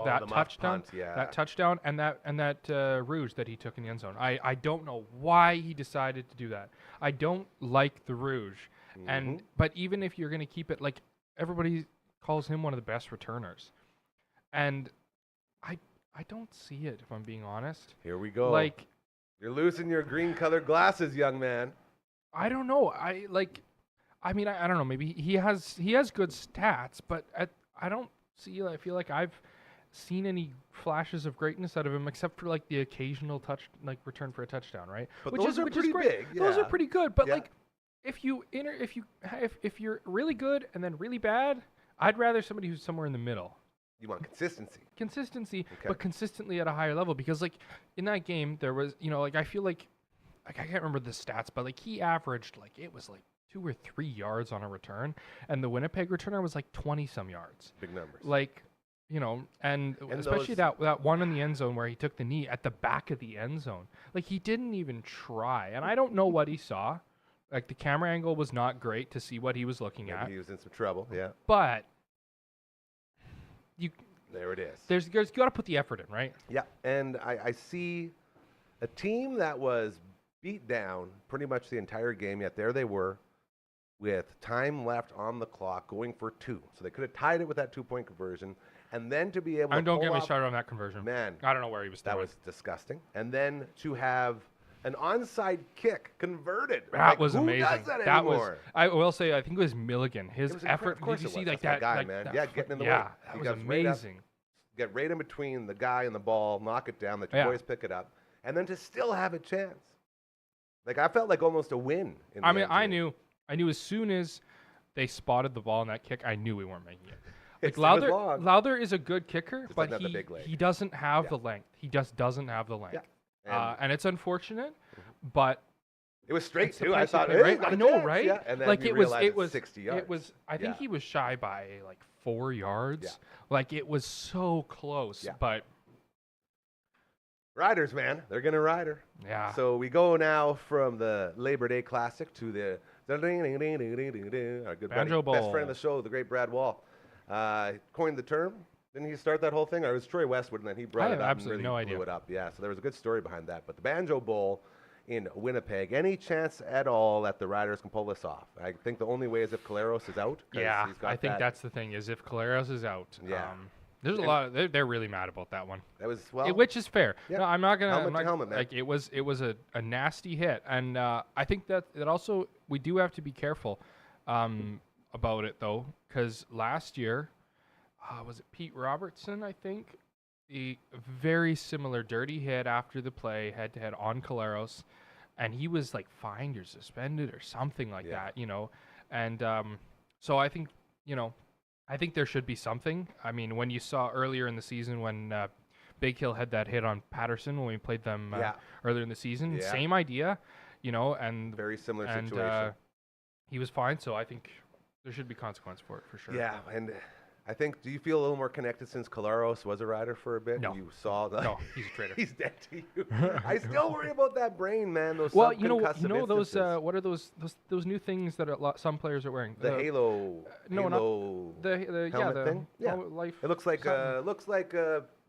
that the muff touchdown, punt, yeah. that touchdown, and that rouge that he took in the end zone. I don't know why he decided to do that. I don't like the rouge, but even if you're gonna keep it, like everybody calls him one of the best returners, and I don't see it if I'm being honest. Here we go. Like you're losing your green-colored glasses, young man. I don't know. I mean, I don't know. Maybe he has good stats, but I don't see. I feel like I've seen any flashes of greatness out of him, except for like the occasional return for a touchdown, right? But which those are which pretty is great. big. Those are yeah. pretty good. But Yeah. like, if you're really good and then really bad, I'd rather somebody who's somewhere in the middle. You want consistency. Okay. But consistently at a higher level. Because like in that game, there was like I feel like I can't remember the stats, but like he averaged like it was like 2 or 3 yards on a return, and the Winnipeg returner was like 20 some yards. Big numbers. Like, and especially that one in the end zone where he took the knee at the back of the end zone. Like he didn't even try, and I don't know what he saw. Like the camera angle was not great to see what he was looking at. He was in some trouble. Yeah. But there it is. There's you got to put the effort in, right? Yeah, and I see a team that was beat down pretty much the entire game, yet there they were with time left on the clock going for 2. So they could have tied it with that 2-point conversion, and then to be able to don't get me started on that conversion. Man, I don't know where he was. That was disgusting. And then to have an onside kick converted. That was amazing. Who does that anymore? I will say, I think it was Milligan. His effort. Of course did you see like that guy, man? Yeah, getting in the way. Yeah, that was amazing. Get right in between the guy and the ball, knock it down, let your boys pick it up, and then to still have a chance. Like I felt like almost a win. I knew as soon as they spotted the ball in that kick, I knew we weren't making it. Like Lowther is a good kicker, but he doesn't have the length. He just doesn't have the length. Yeah. And it's unfortunate, but it was straight too. I thought, right? I know, right? Yeah. And then like it was 60 yards. It was. I think he was shy by like 4 yards. Yeah. Like it was so close, but. Riders, man. They're going to rider. Yeah. So we go now from the Labor Day Classic to the our good Banjo buddy, Bowl. best friend of the show, the great Brad Wall. Coined the term. Didn't he start that whole thing? Or it was Troy Westwood, and then he brought it up and really blew it up. Yeah, so there was a good story behind that. But the Banjo Bowl in Winnipeg, any chance at all that the Riders can pull this off? I think the only way is if Collaros is out. Yeah, I think that's the thing, is if Collaros is out. Yeah. There's a lot. They're really mad about that one. That was which is fair. Yeah. No, I'm not gonna. Helmet to helmet, man. Like it was a nasty hit, and I think that also we do have to be careful about it though, because last year was it Pete Robertson? I think the very similar dirty hit after the play head to head on Collaros, and he was like fined or suspended or something like that, and so I think I think there should be something. I mean, when you saw earlier in the season when Big Hill had that hit on Patterson when we played them earlier in the season, same idea, and very similar situation. He was fine, so I think there should be consequence for it for sure. Yeah, and I think, do you feel a little more connected since Collaros was a rider for a bit? No. You saw No, he's a traitor. He's dead to you. I still worry about that brain, man. Those those what are those new things that some players are wearing? The Halo. No, Halo not the helmet thing. Yeah, life. It looks like a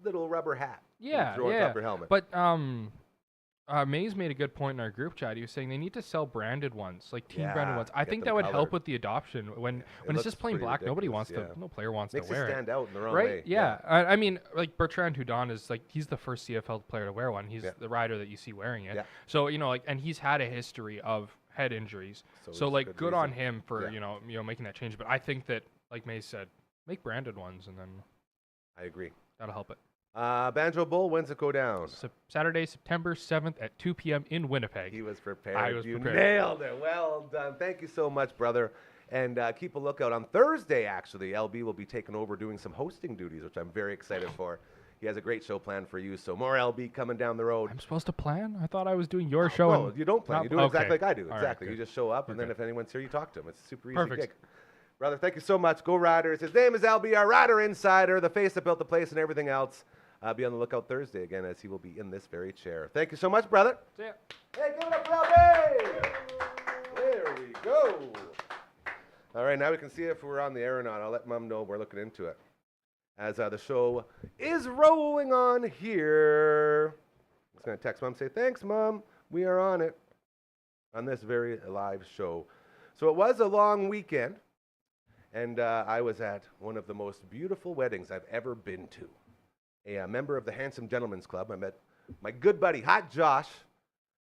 little rubber hat. Yeah, rubber helmet. But Mays made a good point in our group chat. He was saying they need to sell branded ones, like team branded ones. I think that would help with the adoption. When it's just plain black, nobody wants to. No player wants to wear it. Makes it stand out in the wrong way. Right? Yeah. I mean, like Bertrand Houdon is like he's the first CFL player to wear one. He's the rider that you see wearing it. Yeah. So and he's had a history of head injuries. So like good on him for making that change. But I think that, like Mays said, make branded ones, and then I agree. That'll help it. Banjo Bowl, when's it go down? Saturday, September 7th at 2 p.m. in Winnipeg. He was prepared. I was prepared. Nailed it. Well done. Thank you so much, brother. And keep a lookout. On Thursday, actually, LB will be taking over doing some hosting duties, which I'm very excited for. He has a great show planned for you, so more LB coming down the road. I'm supposed to plan? I thought I was doing your show. No, you don't plan. You do it exactly like I do. All exactly. Right, you just show up, and then if anyone's here, you talk to him. It's a super easy Perfect. gig. Brother, thank you so much. Go Riders. His name is LB, our Rider Insider, the face that built the place and everything else. Be on the lookout Thursday again, as he will be in this very chair. Thank you so much, brother. See ya. Hey, give it up for LB! There we go. All right, now we can see if we're on the air or not. I'll let Mom know we're looking into it. as the show is rolling on here. I'm just going to text Mom, say, thanks, Mom. We are on it on this very live show. So it was a long weekend, and I was at one of the most beautiful weddings I've ever been to. A member of the Handsome Gentlemen's Club. I met my good buddy, Hot Josh,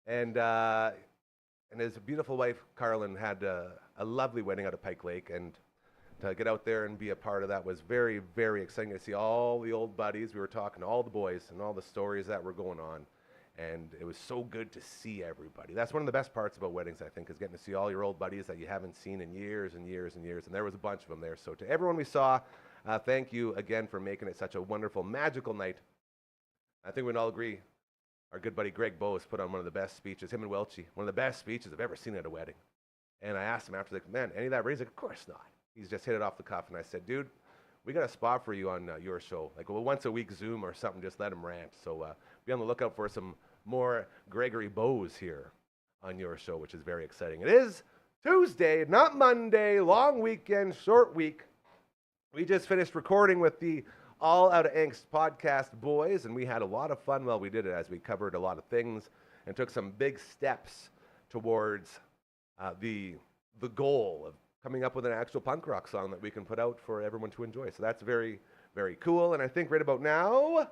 and his beautiful wife, Carlin, had a lovely wedding out of Pike Lake, and to get out there and be a part of that was very, very exciting to see all the old buddies. We were talking to all the boys and all the stories that were going on, and it was so good to see everybody. That's one of the best parts about weddings, I think, is getting to see all your old buddies that you haven't seen in years and years and years, and there was a bunch of them there. So to everyone we saw, thank you again for making it such a wonderful, magical night. I think we can all agree our good buddy Greg Bose put on one of the best speeches, him and Welchie, one of the best speeches I've ever seen at a wedding. And I asked him after, like, man, any of that raise? Like, of course not. He's just hit it off the cuff, and I said, dude, we got a spot for you on your show. Like, well, once a week Zoom or something, just let him rant. So be on the lookout for some more Gregory Bose here on your show, which is very exciting. It is Tuesday, not Monday, long weekend, short week. We just finished recording with the All Out of Angst podcast boys, and we had a lot of fun while we did it as we covered a lot of things and took some big steps towards the goal of coming up with an actual punk rock song that we can put out for everyone to enjoy. So that's very, very cool. And I think right about now, I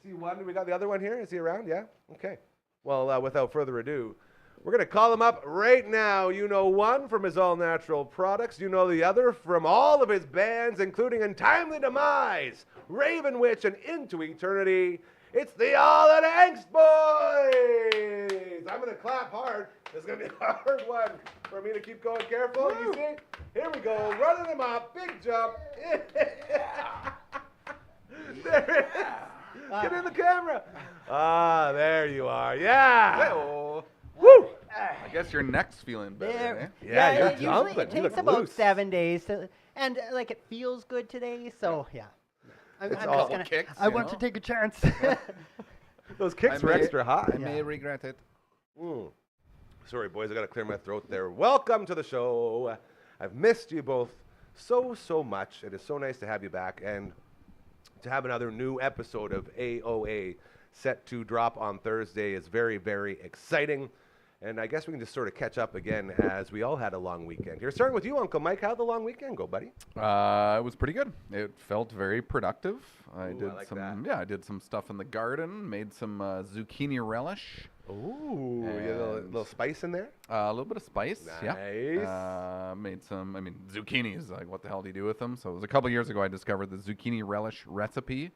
see one. We got the other one here. Is he around? Yeah? Okay. Well, without further ado, we're going to call him up right now. You know one from his All Natural products. You know the other from all of his bands, including Untimely Demise, Raven Witch, and Into Eternity. It's the All Out of Angst boys! I'm going to clap hard. It's going to be a hard one for me to keep going careful. Woo. You see? Here we go. Running him up. Big jump. There it is. Get in the camera. There you are. Yeah. Hey-oh. Woo! I guess your neck's feeling better, eh? Yeah, you're usually jumping. it takes about 7 days, and like it feels good today, so yeah. I'm It's just all gonna. kicks, I you want know? to take a chance. Those kicks were extra high. I may regret it. Sorry, boys, I got to clear my throat there. Welcome to the show. I've missed you both so much. It is so nice to have you back and to have another new episode of AOA set to drop on Thursday is very, very exciting. And I guess we can just sort of catch up again as we all had a long weekend. Here, starting with you, Uncle Mike. How'd the long weekend go, buddy? It was pretty good. It felt very productive. I like that. I did some stuff in the garden, made some zucchini relish. Ooh, you had a little spice in there? A little bit of spice, Nice. yeah. Made some, zucchinis, like what the hell do you do with them? So it was a couple years ago I discovered the zucchini relish recipe.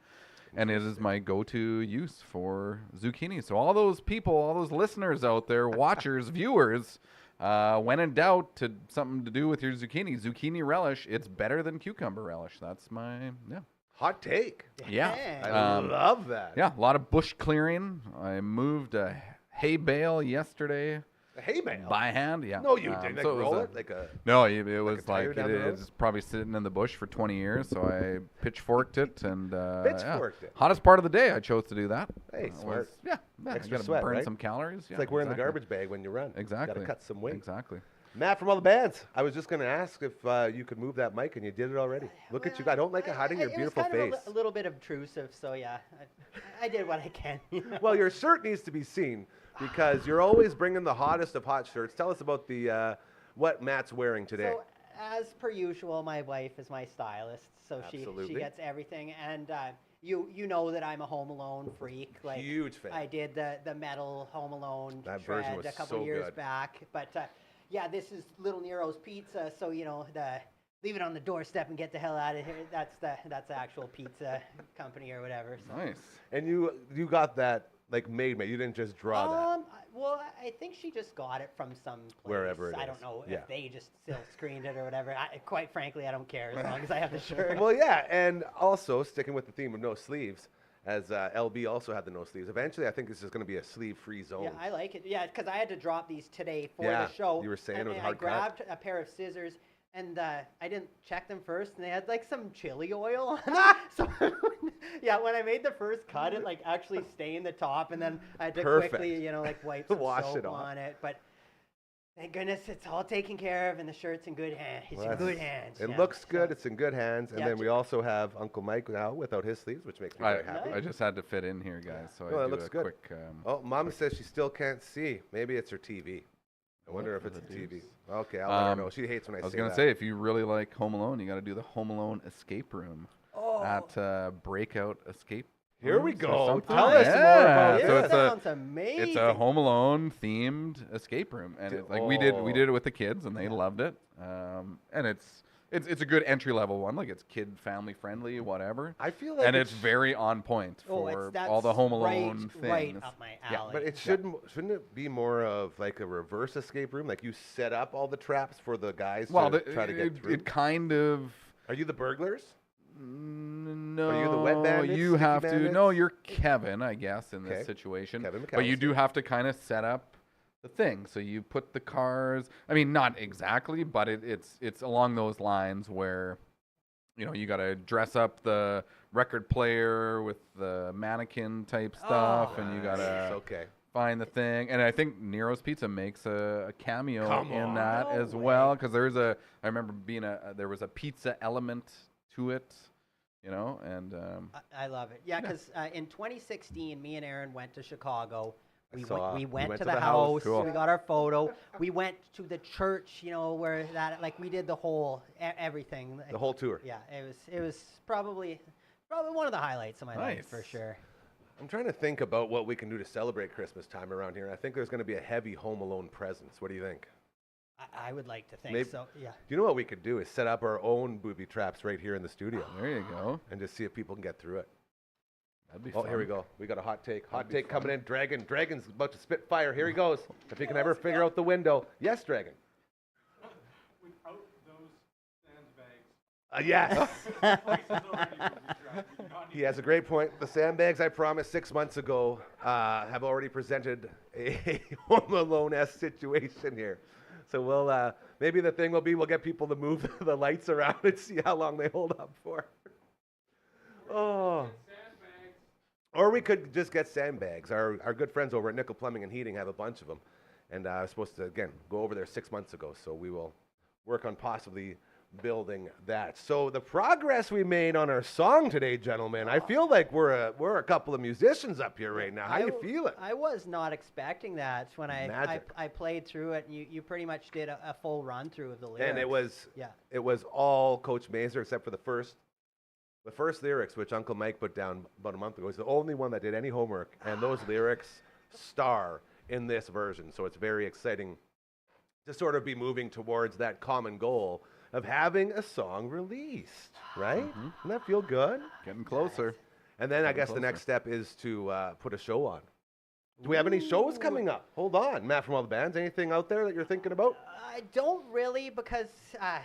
And it is my go-to use for zucchini. So all those people, all those listeners out there, watchers, viewers, when in doubt to something to do with your zucchini relish, it's better than cucumber relish. That's my, Hot take. Yeah. I love that. Yeah, a lot of bush clearing. I moved a hay bale yesterday. A hay bale? By hand, yeah. No, you didn't. Like so roll it? Like a... No, it was tire like down the road? it's probably sitting in the bush for 20 years, so I pitchforked it and Pitchforked it? Hottest part of the day, I chose to do that. Hey, smart. Yeah, Extra I gotta sweat, burn right? some calories. It's like wearing the garbage bag when you run. Exactly. Got to cut some weight. Exactly. Matt from all the bands. I was just going to ask if you could move that mic, and you did it already. Look at you. I don't like it hiding your beautiful it was face. kind of a little bit obtrusive, so yeah, I did what I can. You know? Well, your shirt needs to be seen because you're always bringing the hottest of hot shirts. Tell us about the what Matt's wearing today. So, as per usual, my wife is my stylist, so she gets everything. And you know that I'm a Home Alone freak. Like, huge fan. I did the metal Home Alone That shred version was a couple so years good. back. But yeah, this is Little Nero's Pizza, so you know the leave it on the doorstep and get the hell out of here. That's the actual pizza company or whatever. So. Nice. And you got that like made. You didn't just draw that. Well, I think she just got it from some place. Wherever it I is. don't know Yeah. if they just silk screened it or whatever. Quite frankly, I don't care as long as I have the shirt. Well, yeah, and also sticking with the theme of no sleeves, as LB also had the no sleeves. Eventually, I think this is going to be a sleeve-free zone. Yeah, I like it. Yeah, because I had to drop these today for Yeah, the show. you were saying and it was a I hard cut. grabbed a pair of scissors, and I didn't check them first, and they had like some chili oil on them. So yeah, when I made the first cut, it like actually stained the top, and then I had to Perfect. quickly, like wipe some Wash soap it off. on it. But Thank goodness it's all taken care of and the shirt's in good hands. It's in good hands. It looks good. It's in good hands. And then we also have Uncle Mike now without his sleeves, which makes me very happy. I just had to fit in here, guys. So it looks good. Mom says she still can't see. Maybe it's her TV. I wonder if it's a TV. Okay, I'll let her know. She hates when I say that. I was going to say, if you really like Home Alone, you got to do the Home Alone escape room at Breakout Escape. Here we go. Tell us more about it. It sounds amazing. It's a Home Alone themed escape room, and we did it with the kids, and they loved it. And it's a good entry level one, like it's kid family friendly, whatever. I feel like it's very on point for all the Home Alone things. Right up my alley. Yeah, but it shouldn't it be more of like a reverse escape room? Like you set up all the traps for the guys to try to get through. It kind of. Are you the burglars? No, are you the wet bandits? You have to. No, you're Kevin, I guess, in this situation. Kevin McAllister. But you do have to kind of set up the thing. So you put the cars. I mean, not exactly, but it's along those lines where, you got to dress up the record player with the mannequin type stuff, and you got to find the thing. And I think Nero's Pizza makes a cameo in that as well, because I remember there was a pizza element to it. And I love it. Yeah, because in 2016, me and Aaron went to Chicago. We went to the house. Cool. We got our photo. We went to the church, where we did the whole everything. The whole tour. Yeah, it was probably one of the highlights of my life for sure. I'm trying to think about what we can do to celebrate Christmas time around here. I think there's going to be a heavy Home Alone presence. What do you think? I would like to think so, yeah. Do you know what we could do is set up our own booby traps right here in the studio. There you go. And just see if people can get through it. That'd be fun. Here we go. We got a hot take. Hot take coming in. Dragon's about to spit fire. Here he goes. If he can ever figure out the window. Yes, Dragon. Without those sandbags. Yes. He has a great point. The sandbags, I promised 6 months ago, have already presented a Home Alone-esque situation here. So we'll maybe the thing will be we'll get people to move the lights around and see how long they hold up for. Or we could just get sandbags. Our good friends over at Nickel Plumbing and Heating have a bunch of them. And I was supposed to, again, go over there 6 months ago. So we will work on possibly building that. So the progress we made on our song today, gentlemen, I feel like we're a couple of musicians up here right now. How you feeling? I was not expecting that when I played through it. And you pretty much did a full run through of the lyrics. And it was all Coach Mazer except for the first lyrics, which Uncle Mike put down about a month ago. He's the only one that did any homework, and those lyrics star in this version. So it's very exciting to sort of be moving towards that common goal of having a song released, right? Mm-hmm. Doesn't that feel good? Getting closer. And then I guess the next step is to put a show on. Do we have any shows coming up? Hold on. Matt from all the bands, anything out there that you're thinking about? I don't really, because I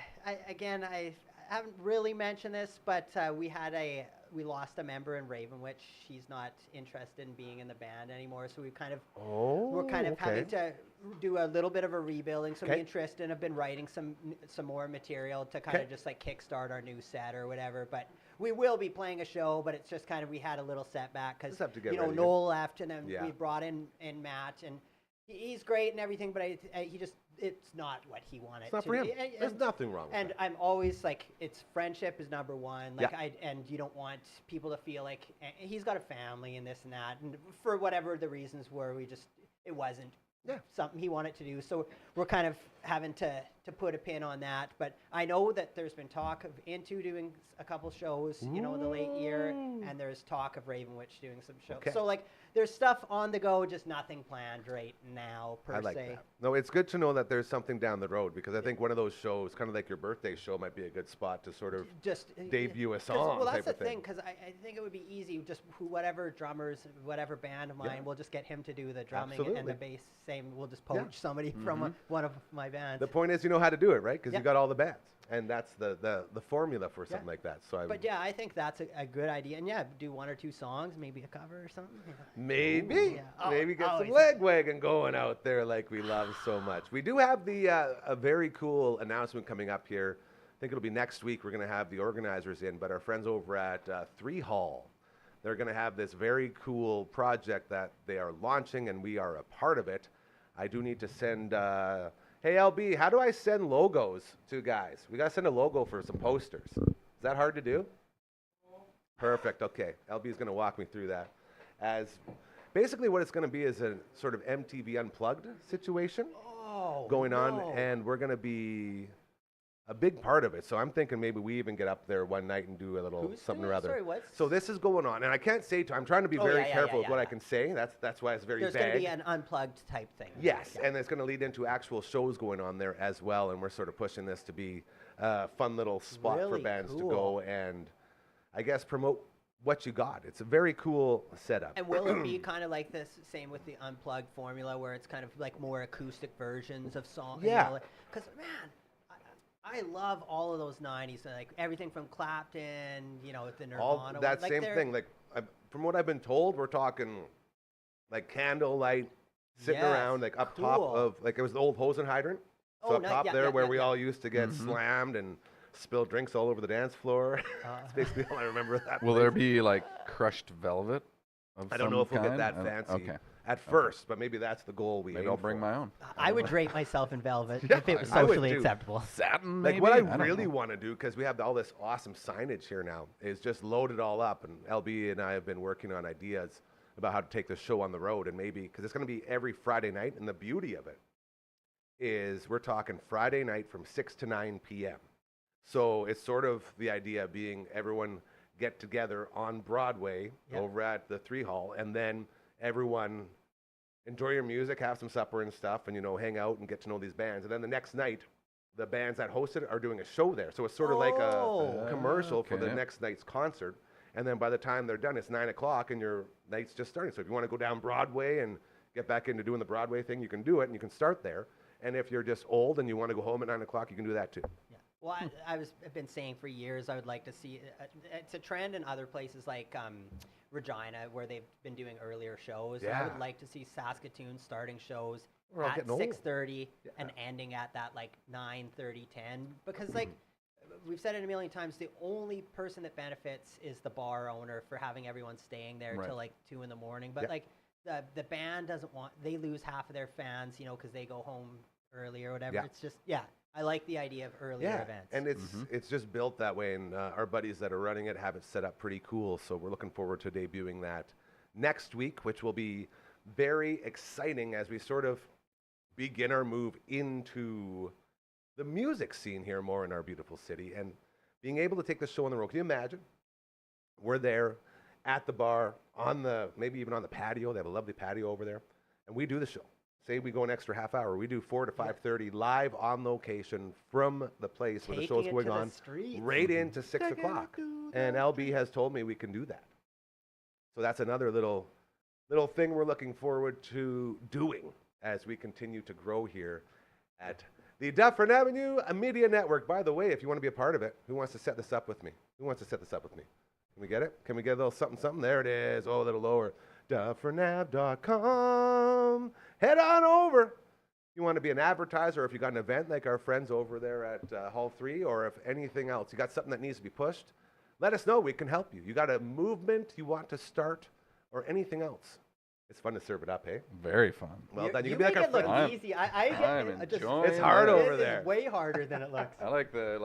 haven't really mentioned this, but we lost a member in Ravenwich. She's not interested in being in the band anymore, so we're kind of having to do a little bit of a rebuilding. So me and Tristan have been writing some more material to kind of just like kickstart our new set or whatever. But we will be playing a show, but it's just kind of we had a little setback because Noel left, and then we brought in Matt, and he's great and everything, but it's not what he wanted. It's not for him. There's nothing wrong with that. And I'm always like, friendship is number one. And you don't want people to feel like he's got a family and this and that. And for whatever the reasons were, it wasn't something he wanted to do. So we're kind of having to put a pin on that. But I know that there's been talk of Into doing a couple shows, in the late year, and there's talk of Ravenwich doing some shows. Okay. So there's stuff on the go, just nothing planned right now per se. That. No, it's good to know that there's something down the road, because I think one of those shows, kind of like your birthday show, might be a good spot to sort of just debut a song. Well, that's the thing, because I think it would be easy. Just whatever drummers, whatever band of mine, we'll just get him to do the drumming and the bass. Same, we'll just poach somebody from one of my bands. The point is, you know how to do it, right? Because you got all the bands. And that's the formula for something like that. So I think that's a good idea. And do one or two songs, maybe a cover or something. Maybe. Maybe get some leg wagon going out there like we love so much. We do have a very cool announcement coming up here. I think it'll be next week. We're going to have the organizers in, but our friends over at 3 Hall, they're going to have this very cool project that they are launching, and we are a part of it. I do need to send Hey, LB, how do I send logos to guys? We got to send a logo for some posters. Is that hard to do? Perfect. Okay. LB is going to walk me through that. As basically what it's going to be is a sort of MTV Unplugged situation going on, and we're going to be a big part of it. So I'm thinking maybe we even get up there one night and do a little something or other. Sorry, what's... So this is going on, and I can't say. I'm trying to be very careful with what I can say. That's why it's very vague. There's going to be an unplugged type thing. Yes, and it's going to lead into actual shows going on there as well, and we're sort of pushing this to be a fun little spot for bands to go and, I guess, promote what you got. It's a very cool setup. And will it be kind of like this, same with the Unplugged formula, where it's kind of like more acoustic versions of songs? Yeah. Because, man, I love all of those 90s, like everything from Clapton, the Nirvana. All that same thing. Like, from what I've been told, we're talking like candlelight, sitting around, like up top of, like it was the old hose and hydrant. So up top there where we all used to get slammed and spill drinks all over the dance floor. That's basically all I remember of that Will place. there be like crushed velvet? I don't know if we'll get that fancy at first, but maybe that's the goal we Maybe aim I'll bring for. my own. I would drape myself in velvet if it was socially acceptable. Satin, like maybe? what I don't really know. want to do, because we have all this awesome signage here now, is just load it all up. And LB and I have been working on ideas about how to take the show on the road, and maybe because it's going to be every Friday night, and the beauty of it is we're talking Friday night from 6 to 9 p.m. So it's sort of the idea being everyone get together on Broadway over at the 3 Hall, and then everyone enjoy your music, have some supper and stuff, and hang out and get to know these bands. And then the next night, the bands that hosted are doing a show there. So it's sort of like a commercial for the next night's concert. And then by the time they're done, it's 9 o'clock and your night's just starting. So if you want to go down Broadway and get back into doing the Broadway thing, you can do it and you can start there. And if you're just old and you want to go home at 9 o'clock, you can do that too. Yeah. Well, I've been saying for years I would like to see it's a trend in other places like Regina, where they've been doing earlier shows. Yeah. I would like to see Saskatoon starting shows We're all at getting old. 6:30 and ending at that like 9:30, 10. Because like we've said it a million times, the only person that benefits is the bar owner for having everyone staying there till like 2 in the morning. But like the band doesn't want, they lose half of their fans, because they go home early or whatever. It's just I like the idea of earlier events. And it's just built that way, and our buddies that are running it have it set up pretty cool. So we're looking forward to debuting that next week, which will be very exciting as we sort of begin our move into the music scene here more in our beautiful city, and being able to take the show on the road. Can you imagine? We're there at the bar, maybe even on the patio. They have a lovely patio over there, and we do the show. Say we go an extra half hour. We do 4 to 5:30 live on location from the place where the show's going on, right into 6 o'clock. And LB has told me we can do that. So that's another little thing we're looking forward to doing as we continue to grow here at the Dufferin Avenue Media Network. By the way, if you want to be a part of it, who wants to set this up with me? Who wants to set this up with me? Can we get it? Can we get a little something? There it is. Oh, a little lower. DufferinAve.com. Head on over. You want to be an advertiser, or if you got an event like our friends over there at Hall 3, or if anything else, you got something that needs to be pushed, let us know. We can help you. You got a movement you want to start, or anything else. It's fun to serve it up, hey? Very fun. Well done. You can make be like it our look friend. easy. I'm enjoying It's hard this. over there. It's way harder than it looks. I like the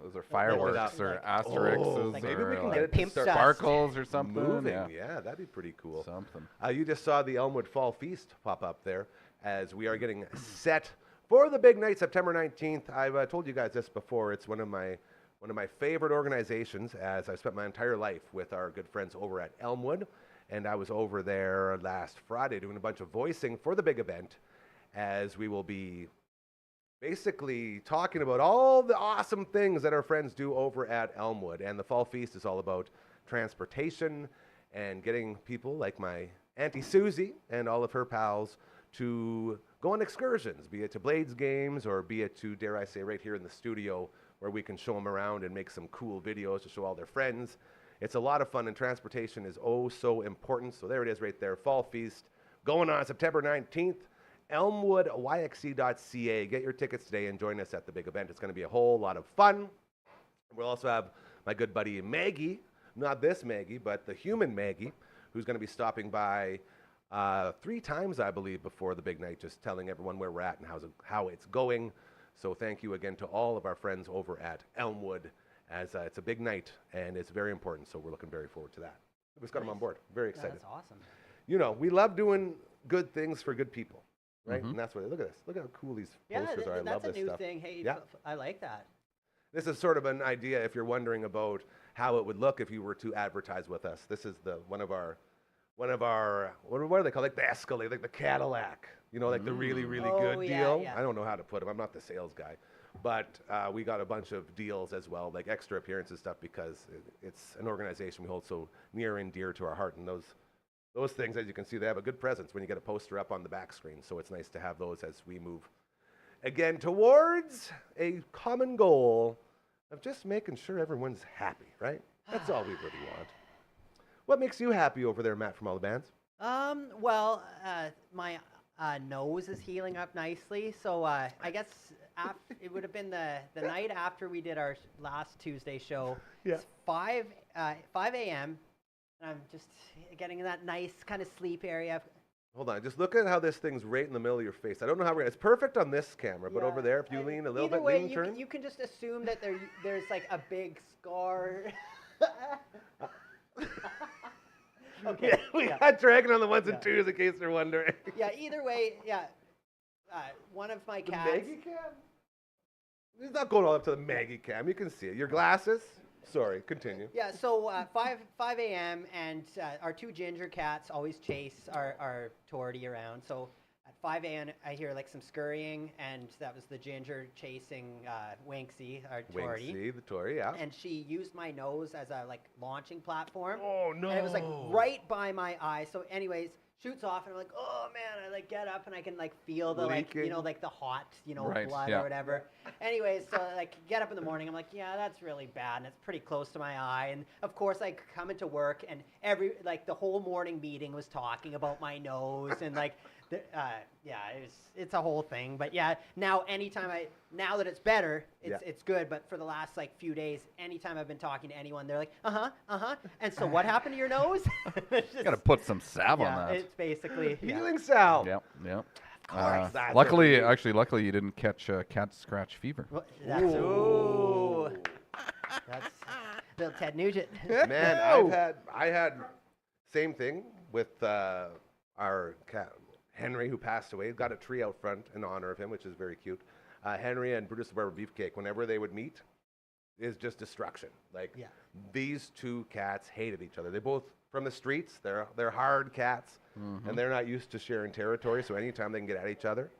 those are fireworks or Like, asterisks like maybe we or can like get it to pimp start dust. sparkles or something. moving. Yeah. Yeah, that'd be pretty cool. Something. You just saw the Elmwood Fall Feast pop up there as we are getting set for the big night, September 19th. I've told you guys this before. It's one of my favorite organizations, as I've spent my entire life with our good friends over at Elmwood. And I was over there last Friday doing a bunch of voicing for the big event, as we will be basically talking about all the awesome things that our friends do over at Elmwood. And the Fall Feast is all about transportation and getting people like my Auntie Susie and all of her pals to go on excursions, be it to Blades games or be it to, dare I say, right here in the studio where we can show them around and make some cool videos to show all their friends. It's a lot of fun, and transportation is oh so important. So there it is right there, Fall Feast, going on September 19th, elmwoodyxc.ca. Get your tickets today and join us at the big event. It's going to be a whole lot of fun. We'll also have my good buddy Maggie, not this Maggie, but the human Maggie, who's going to be stopping by 3 times, I believe, before the big night, just telling everyone where we're at and how it's going. So thank you again to all of our friends over at Elmwood, as it's a big night and it's very important. So we're looking very forward to that. We just got them on board. Very excited. That's awesome. You know, we love doing good things for good people, right? And that's what. Look at this. Look at how cool these posters are. I love this stuff. That's a new thing. Hey, I like that. This is sort of an idea if you're wondering about how it would look if you were to advertise with us. This is one of our what are they called? Like the Escalade, like the Cadillac. You know, like the really good deal. Yeah. I don't know how to put them. I'm not the sales guy, but we got a bunch of deals as well, like extra appearances stuff, because it's an organization we hold so near and dear to our heart. And those things, as you can see, they have a good presence when you get a poster up on the back screen. So it's nice to have those as we move again towards a common goal of just making sure everyone's happy, right? That's all we really want. What makes you happy over there, Matt, from all the bands? Well, my nose is healing up nicely, so I guess it would have been the night after we did our last Tuesday show. Yeah. It's 5 a.m. and I'm just getting in that nice kind of sleep area. Hold on, just look at how this thing's right in the middle of your face. I don't know how it's perfect on this camera, but Yeah, over there, if you lean a little either bit, way, lean, turn. you can just assume that there's like a big scar. Okay. Yeah, we got dragging on the ones and twos in case they're wondering. Yeah, either way, yeah. One of my The cats. Maggie cam? It's not going all up to the Maggie cam. You can see it. Your glasses? Sorry, continue. Yeah, so 5 a.m. and our 2 ginger cats always chase our Torty around. So at 5 a.m. I hear like some scurrying, and that was the ginger chasing Winksy, our Torty. Winksy, the Tory, yeah. And she used my nose as a like launching platform. Oh no! And it was like right by my eye. So anyways, shoots off, and I'm like, oh man, I like get up and I can like feel the like, you know, like the hot, you know, blood or whatever. Anyways, so like get up in the morning, I'm like, yeah, that's really bad, and it's pretty close to my eye. And of course, I come into work, and the whole morning meeting was talking about my nose, and like, it's a whole thing. But yeah, now now that it's better, it's good. But for the last like few days, anytime I've been talking to anyone, they're like, and so what happened to your nose? You got to put some salve on that. It's basically healing salve. Yep. Course, luckily you didn't catch cat scratch fever. Well, that's little Ted Nugent. Man, I had same thing with our cat Henry, who passed away. Got a tree out front in honor of him, which is very cute. Henry and Brutus the Barber Beefcake, whenever they would meet, is just destruction. Like these 2 cats hated each other. They both from the streets. They're hard cats, and they're not used to sharing territory. So anytime they can get at each other,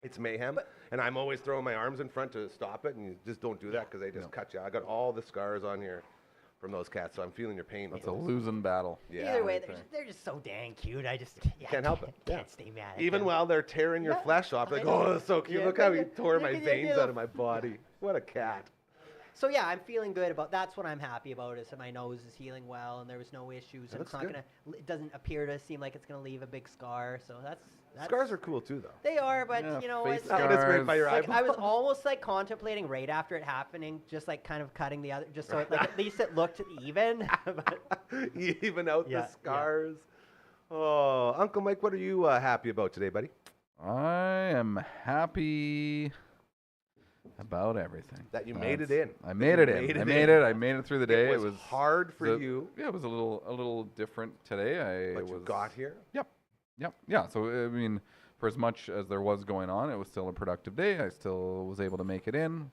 it's mayhem. And I'm always throwing my arms in front to stop it, and you just don't do that because they just cut you. I got all the scars on here from those cats, so I'm feeling your pain. It's a losing battle. Yeah, either way, they're just so dang cute. I just can't help it. Can't stay mad at even them. while they're tearing your flesh off, like, oh, that's so cute. Look how he tore my veins out of my body. What a cat. So yeah, I'm feeling good about. That's what I'm happy about, is that my nose is healing well, and there was no issues. And it doesn't appear to seem like it's gonna leave a big scar. So that's scars are cool too, though. They are, but you know, face it's like, scars. By your like, I was almost like contemplating right after it happening, just like kind of cutting the other, just so like at least it looked even. You even out the scars. Oh, Uncle Mike, what are you happy about today, buddy? I am happy about everything. That you made it in. I made it in. I made it through the day. It was hard for you. Yeah, it was a little different today. But you got here? Yep. Yeah. So I mean, for as much as there was going on, it was still a productive day. I still was able to make it in.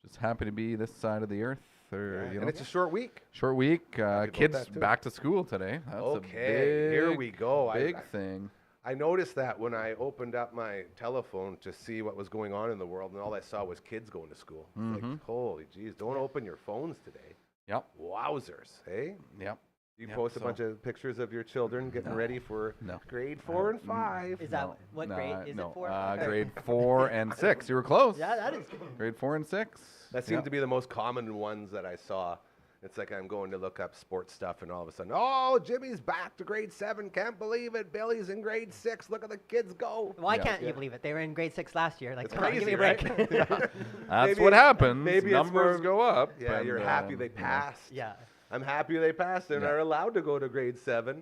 Just happy to be this side of the earth. And it's a short week. Short week. Kids back to school today. That's okay. Here we go. Big thing. I noticed that when I opened up my telephone to see what was going on in the world, and all I saw was kids going to school. Like, holy jeez, don't open your phones today. Yep. Wowzers, hey? Yep. You post a bunch of pictures of your children getting ready for grade 4 and 5. Is that what grade is it for? Grade 4 and 6. You were close. Yeah, that is good. Grade 4 and 6. That seemed to be the most common ones that I saw. It's like I'm going to look up sports stuff, and all of a sudden, oh, Jimmy's back to grade 7. Can't believe it. Billy's in grade 6. Look at the kids go. Why can't you believe it? They were in grade 6 last year. Like, it's come on, crazy, give me a break. Right? That's what happens. Maybe numbers go up. Yeah, you're happy they passed. Yeah. I'm happy they passed and are allowed to go to grade 7.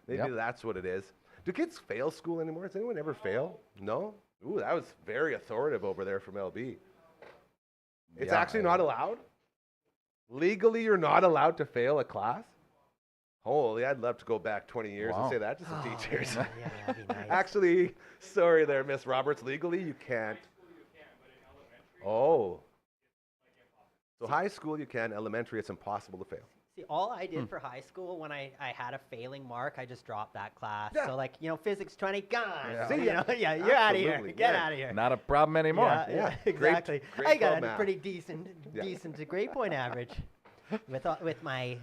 Maybe that's what it is. Do kids fail school anymore? Does anyone ever fail? No? Ooh, that was very authoritative over there from LB. It's actually not allowed? Legally, you're not allowed to fail a class? Holy, I'd love to go back 20 years and say that to some teachers. Yeah, that'd be nice. Actually, sorry there, Miss Roberts. Legally, you can't. Oh. So high school, you can. Elementary, it's impossible to fail. See, all I did for high school when I had a failing mark, I just dropped that class. Yeah. So, like, physics 20, gone. Yeah. See, you're out of here. Absolutely, Get yeah. out of here. Not a problem anymore. Yeah, Great- exactly. great I got 12 a math. pretty decent to grade point average with my.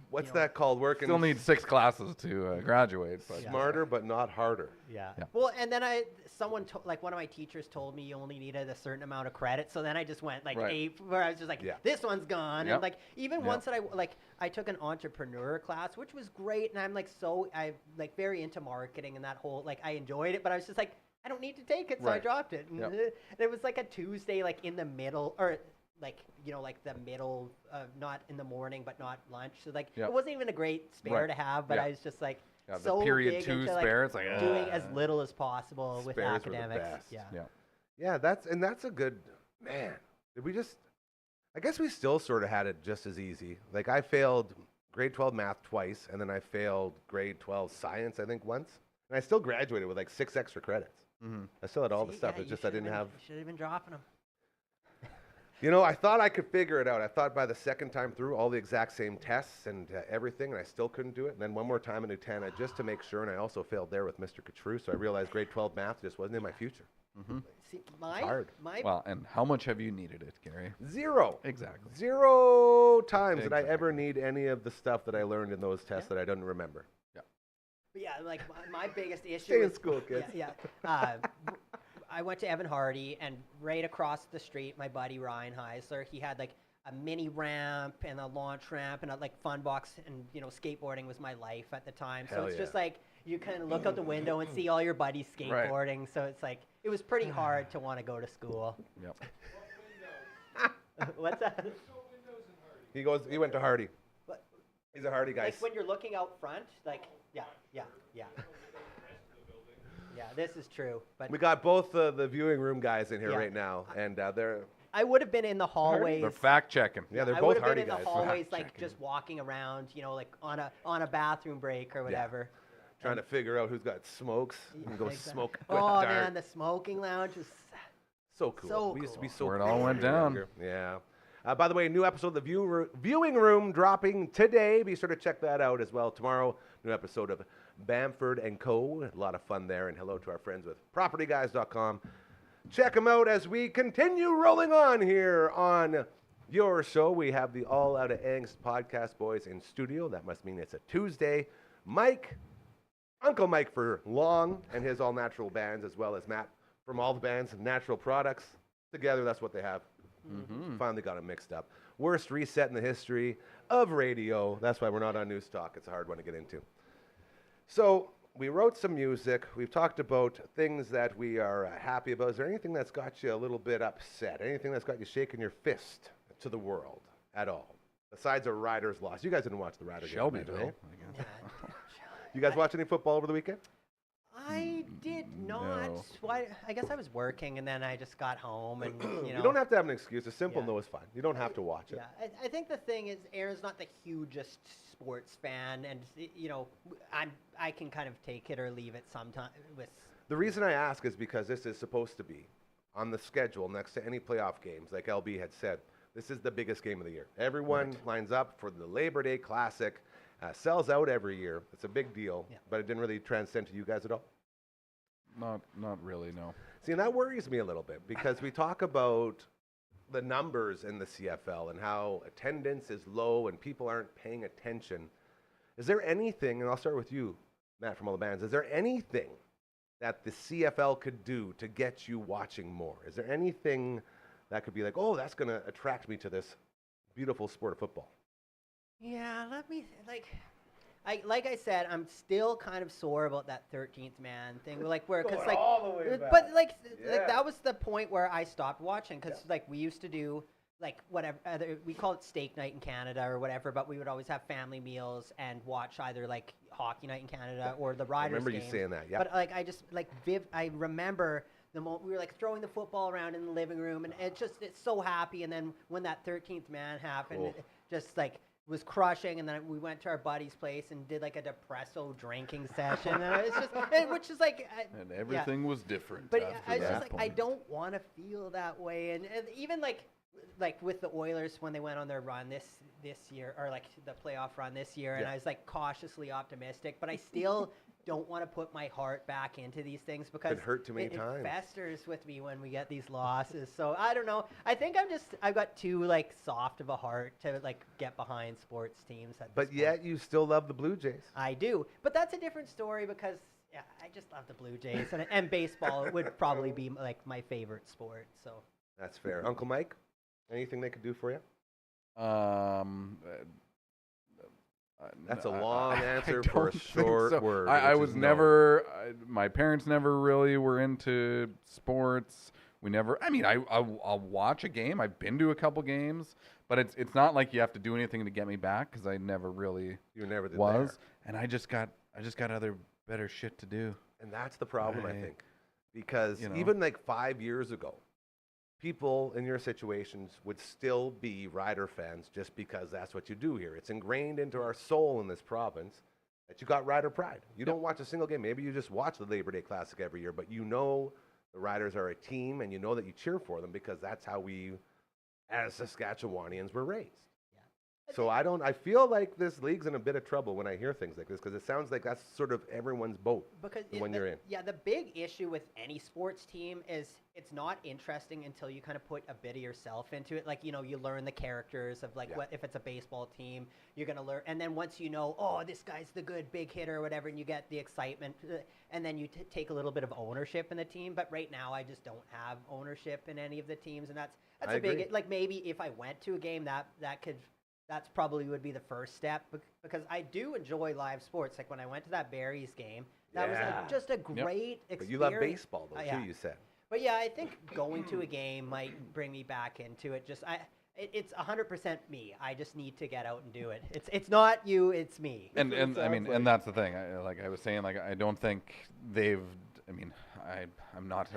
What's that called? Working Still need 6 classes to graduate. But Yeah. smarter but not harder. Yeah. Yeah. Well, and then one of my teachers told me you only needed a certain amount of credit. So then I just went like Right. 8, where I was just like, Yeah. this one's gone. Yep. And like even Yep. once that I took an entrepreneur class, which was great, and I'm very into marketing and that whole I enjoyed it, but I was just like, I don't need to take it, so I Right. dropped it. And Yep. it was like a Tuesday, like in the middle, or the middle, not in the morning, but not lunch. So Yep. it wasn't even a great spare Right. to have, but Yeah. I was just like. Yeah, the So period big 2 into, spare, it's like, doing as little as possible with Spares were the academics. best. Yeah. Yeah. Yeah, that's a good, man. I guess we still sort of had it just as easy. Like I failed grade 12 math twice, and then I failed grade 12 science, I think, once. And I still graduated with 6 extra credits. Mm-hmm. I still had all the See, stuff. yeah, It's you just I didn't have. Should have been dropping them. I thought I could figure it out. I thought by the second time through, all the exact same tests and everything, and I still couldn't do it. And then one more time in Utana just to make sure, and I also failed there with Mr. Catrue, so I realized grade 12 math just wasn't in my future. Mm-hmm. See, hard. Well, and how much have you needed it, Gary? 0. Exactly. 0 times did I Exactly. ever need any of the stuff that I learned in those tests that I don't remember. But yeah, my biggest issue. Stay in was- school, kids. Yeah. I went to Evan Hardy, and right across the street, my buddy Ryan Heisler, he had a mini ramp and a launch ramp and a fun box, and skateboarding was my life at the time. So Hell it's yeah. just you kind of look out the window and see all your buddies Right. skateboarding. So it's it was pretty hard to want to go to school. Yep. What's that? He went to Hardy. What? He's a Hardy guy. Like when you're looking out front, yeah. Yeah, this is true. But We got both the viewing room guys in here Yeah. right now, and they're I would have been in the hallways. They're fact checking. yeah, they're I both would have Hardy been in guys. the hallways, just walking around, on a bathroom break or whatever. Trying to figure out who's got smokes and go Exactly. smoke. Oh dart. man, the smoking lounge was. So cool. So We used to be cool. so Where it cool all when went we were down. younger. Yeah. By the way, new episode of the Viewing Room dropping today. Be sure to check that out as well. Tomorrow, new episode of Bamford & Co. A lot of fun there. And hello to our friends with PropertyGuys.com. Check them out as we continue rolling on here on your show. We have the All Out of Angst podcast boys in studio. That must mean it's a Tuesday. Mike, Uncle Mike for Long and his All Natural bands, as well as Matt from all the bands and Natural Products. Together, that's what they have. Mm-hmm. Finally got them mixed up. Worst reset in the history of radio. That's why we're not on News Talk. It's a hard one to get into. So we wrote some music. We've talked about things that we are happy about. Is there anything that's got you a little bit upset? Anything that's got you shaking your fist to the world at all? Besides a Riders loss. You guys didn't watch the Riders game, I imagine, Shelbyville. eh? I guess. You guys watch any football over the weekend? I did not. No. Why? I guess I was working, and then I just got home, and You don't have to have an excuse. A simple Yeah. no is fine. You don't have to watch it. Yeah, I think the thing is, Aaron's not the hugest sports fan, and I can kind of take it or leave it sometimes. With The reason I ask is because this is supposed to be on the schedule next to any playoff games. Like LB had said, this is the biggest game of the year. Everyone lines up for the Labor Day Classic. Sells out every year. It's a big deal, Yeah. but it didn't really transcend to you guys at all. Not really, no. See, and that worries me a little bit because we talk about the numbers in the CFL and how attendance is low and people aren't paying attention. Is there anything, and I'll start with you, Matt, from all the bands, is there anything that the CFL could do to get you watching more? Is there anything that could be like, oh, that's going to attract me to this beautiful sport of football? yeah, let me like I said, I'm still kind of sore about that 13th man thing. Because all the way back. but Yeah. that was the point where I stopped watching because we used to do like whatever, we call it steak night in Canada or whatever, but we would always have family meals and watch either like hockey night in Canada or the Riders I remember games. you saying that, yeah. But like I just like I remember the moment we were like throwing the football around in the living room, and it's so happy. And then when that 13th man happened, it just like was crushing. And then we went to our buddy's place and did like a depresso drinking session, and it's just which is like and everything was different. But I was that just like, point. I don't want to feel that way. And even like with the Oilers when they went on their run this year, or like the playoff run this year, and I was like cautiously optimistic, but I still don't want to put my heart back into these things because it hurt too many times. It festers with me when we get these losses. So I don't know. I think I've got too like soft of a heart to like get behind sports teams. But yet you still love the Blue Jays. I do. But that's a different story because I just love the Blue Jays, and baseball would probably be like my favorite sport. So that's fair. Uncle Mike, anything they could do for you? That's a long answer for a short word. I was never. My parents never really were into sports. We never. I mean, I'll watch a game. I've been to a couple games, but it's not like you have to do anything to get me back because I never really. You never did was, there. and I just got other better shit to do. And that's the problem, I think, because even like 5 years ago, people in your situations would still be Rider fans just because that's what you do here. It's ingrained into our soul in this province that you got Rider pride. You don't watch a single game. Maybe you just watch the Labor Day Classic every year, but you know the Riders are a team and you know that you cheer for them because that's how we, as Saskatchewanians, were raised. So I feel like this league's in a bit of trouble when I hear things like this because it sounds like that's sort of everyone's boat when you're in. Yeah, the big issue with any sports team is it's not interesting until you kind of put a bit of yourself into it. Like, you learn the characters of like what if it's a baseball team, you're going to learn. And then once you know, oh, this guy's the good big hitter or whatever, and you get the excitement, and then you take a little bit of ownership in the team. But right now I just don't have ownership in any of the teams. And that's a big, like maybe if I went to a game that's probably would be the first step because I do enjoy live sports. Like when I went to that Barries game, that was like just a great experience. But you love baseball though, too, you said. But yeah, I think going to a game might bring me back into it. It's 100% me. I just need to get out and do it. It's not you, it's me. And I mean, and that's the thing. Like I was saying, like I don't think they've. I mean, I'm not